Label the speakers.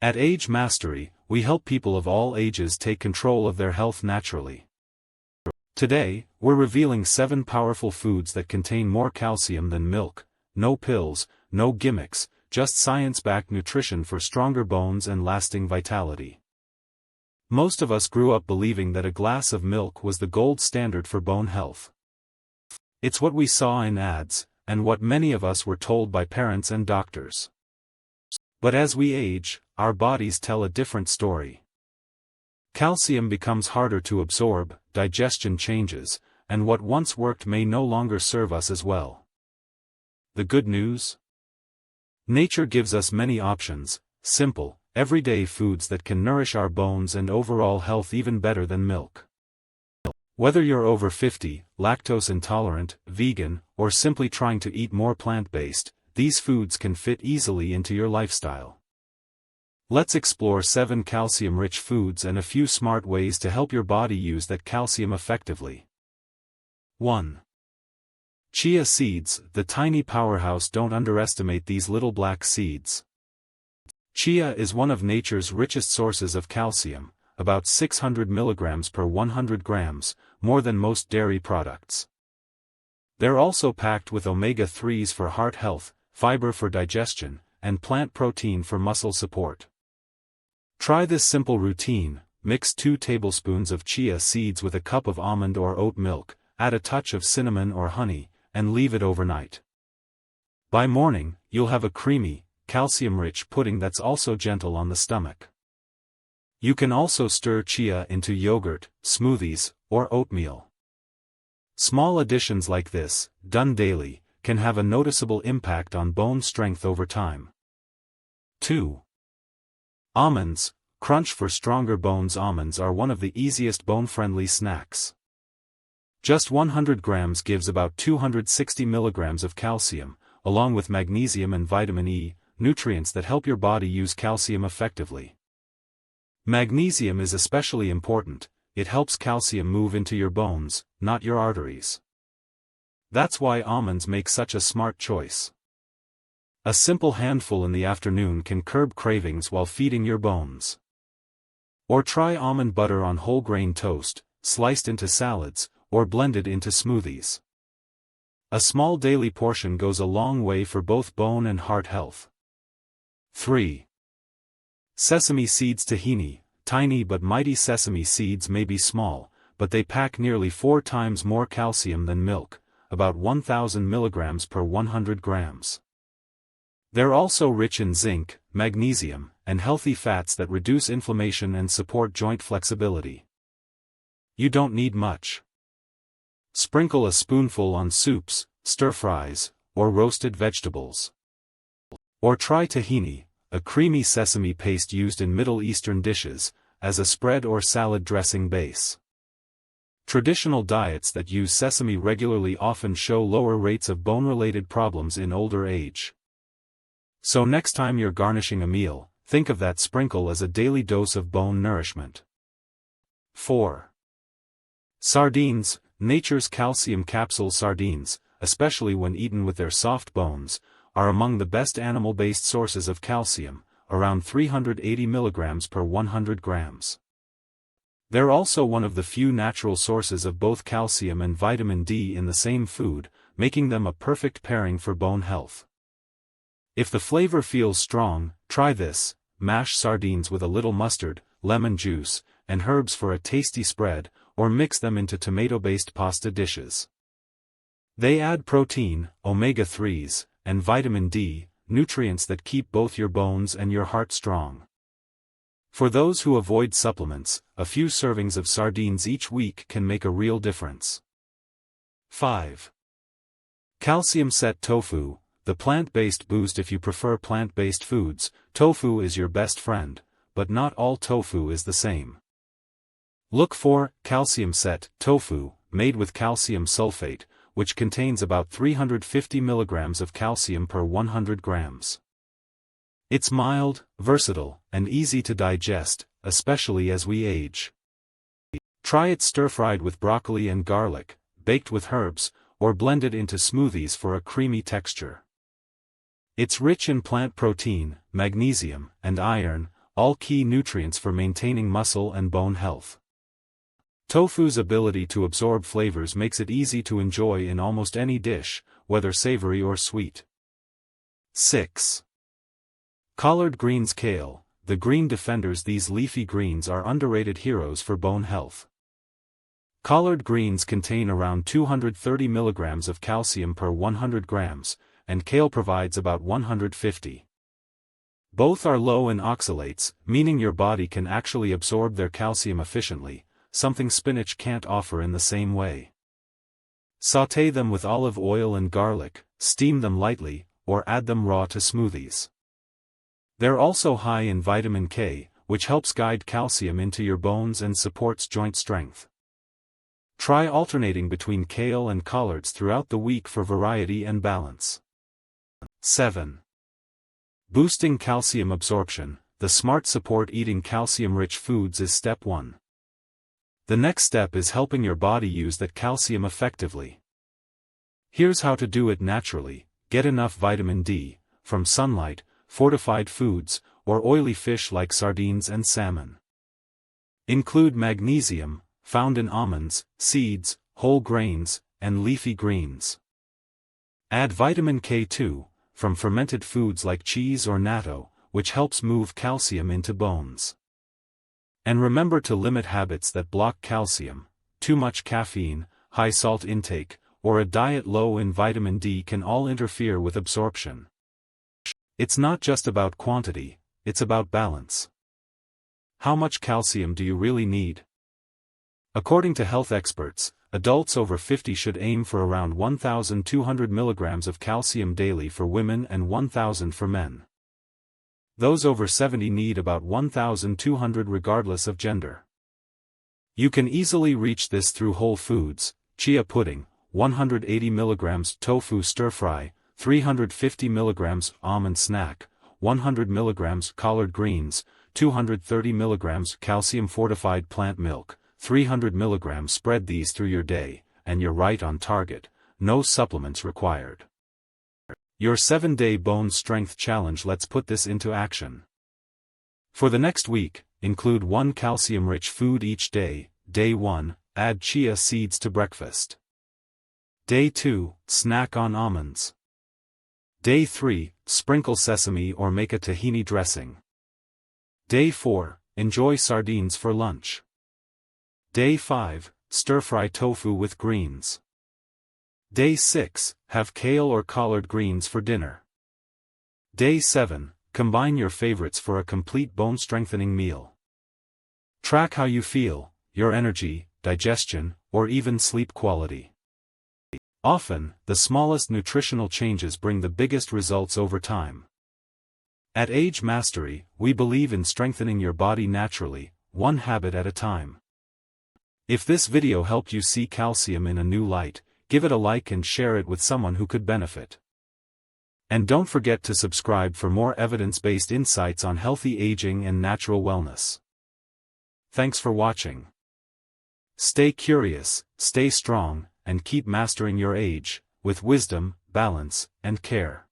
Speaker 1: At Age Mastery, we help people of all ages take control of their health naturally. Today, we're revealing 7 powerful foods that contain more calcium than milk. No pills, no gimmicks, just science-backed nutrition for stronger bones and lasting vitality. Most of us grew up believing that a glass of milk was the gold standard for bone health. It's what we saw in ads, and what many of us were told by parents and doctors. But as we age, our bodies tell a different story. Calcium becomes harder to absorb, digestion changes, and what once worked may no longer serve us as well. The good news? Nature gives us many options, simple, everyday foods that can nourish our bones and overall health even better than milk. Whether you're over 50, lactose intolerant, vegan, or simply trying to eat more plant-based, these foods can fit easily into your lifestyle. Let's explore 7 calcium-rich foods and a few smart ways to help your body use that calcium effectively. 1. Chia seeds, the tiny powerhouse. Don't underestimate these little black seeds. Chia is one of nature's richest sources of calcium, about 600 milligrams per 100 grams, more than most dairy products. They're also packed with omega-3s for heart health, fiber for digestion, and plant protein for muscle support. Try this simple routine: mix 2 tablespoons of chia seeds with a cup of almond or oat milk, add a touch of cinnamon or honey, and leave it overnight. By morning, you'll have a creamy, calcium-rich pudding that's also gentle on the stomach. You can also stir chia into yogurt, smoothies, or oatmeal. Small additions like this, done daily, can have a noticeable impact on bone strength over time. 2. Almonds, crunch for stronger bones. Almonds are one of the easiest bone-friendly snacks. Just 100 grams gives about 260 milligrams of calcium, along with magnesium and vitamin E, nutrients that help your body use calcium effectively. Magnesium is especially important. It helps calcium move into your bones, not your arteries. That's why almonds make such a smart choice. A simple handful in the afternoon can curb cravings while feeding your bones. Or try almond butter on whole grain toast, sliced into salads, or blended into smoothies. A small daily portion goes a long way for both bone and heart health. 3. Sesame seeds tahini. Tiny but mighty sesame seeds may be small, but they pack nearly 4 times more calcium than milk, about 1,000 milligrams per 100 grams. They're also rich in zinc, magnesium, and healthy fats that reduce inflammation and support joint flexibility. You don't need much. Sprinkle a spoonful on soups, stir-fries, or roasted vegetables. Or try tahini, a creamy sesame paste used in Middle Eastern dishes, as a spread or salad dressing base. Traditional diets that use sesame regularly often show lower rates of bone-related problems in older age. So next time you're garnishing a meal, think of that sprinkle as a daily dose of bone nourishment. 4. Sardines, nature's calcium capsule. Sardines, especially when eaten with their soft bones, are among the best animal-based sources of calcium, around 380 milligrams per 100 grams. They're also one of the few natural sources of both calcium and vitamin D in the same food, making them a perfect pairing for bone health. If the flavor feels strong, try this: mash sardines with a little mustard, lemon juice, and herbs for a tasty spread, or mix them into tomato-based pasta dishes. They add protein, omega-3s, and vitamin D, nutrients that keep both your bones and your heart strong. For those who avoid supplements, a few servings of sardines each week can make a real difference. 5. Calcium set tofu, the plant-based boost. If you prefer plant-based foods, tofu is your best friend, but not all tofu is the same. Look for calcium set tofu, made with calcium sulfate, which contains about 350 milligrams of calcium per 100 grams. It's mild, versatile, and easy to digest, especially as we age. Try it stir-fried with broccoli and garlic, baked with herbs, or blended into smoothies for a creamy texture. It's rich in plant protein, magnesium, and iron, all key nutrients for maintaining muscle and bone health. Tofu's ability to absorb flavors makes it easy to enjoy in almost any dish, whether savory or sweet. 6. Collard greens. Kale, the green defenders. These leafy greens are underrated heroes for bone health. Collard greens contain around 230 mg of calcium per 100 grams, and kale provides about 150. Both are low in oxalates, meaning your body can actually absorb their calcium efficiently, something spinach can't offer in the same way. Sauté them with olive oil and garlic, steam them lightly, or add them raw to smoothies. They're also high in vitamin K, which helps guide calcium into your bones and supports joint strength. Try alternating between kale and collards throughout the week for variety and balance. 7. Boosting calcium absorption. The smart support eating calcium-rich foods is step 1. The next step is helping your body use that calcium effectively. Here's how to do it naturally. Get enough vitamin D, from sunlight, fortified foods, or oily fish like sardines and salmon. Include magnesium, found in almonds, seeds, whole grains, and leafy greens. Add vitamin K2, from fermented foods like cheese or natto, which helps move calcium into bones. And remember to limit habits that block calcium. Too much caffeine, high salt intake, or a diet low in vitamin D can all interfere with absorption. It's not just about quantity, it's about balance. How much calcium do you really need? According to health experts, adults over 50 should aim for around 1,200 mg of calcium daily for women and 1,000 for men. Those over 70 need about 1,200 regardless of gender. You can easily reach this through whole foods: chia pudding, 180 mg, tofu stir-fry, 350 mg, almond snack, 100 mg, collard greens, 230 mg, calcium-fortified plant milk, 300 mg. Spread these through your day, and you're right on target. No supplements required. Your 7-day bone strength challenge. Let's put this into action. For the next week, include one calcium-rich food each day. Day 1, add chia seeds to breakfast. Day 2, snack on almonds. Day 3, sprinkle sesame or make a tahini dressing. Day 4, enjoy sardines for lunch. Day 5, stir-fry tofu with greens. Day 6, have kale or collard greens for dinner. Day 7, combine your favorites for a complete bone-strengthening meal. Track how you feel, your energy, digestion, or even sleep quality. Often, the smallest nutritional changes bring the biggest results over time. At Age Mastery, we believe in strengthening your body naturally, one habit at a time. If this video helped you see calcium in a new light, give it a like and share it with someone who could benefit. And don't forget to subscribe for more evidence-based insights on healthy aging and natural wellness. Thanks for watching. Stay curious, stay strong, and keep mastering your age, with wisdom, balance, and care.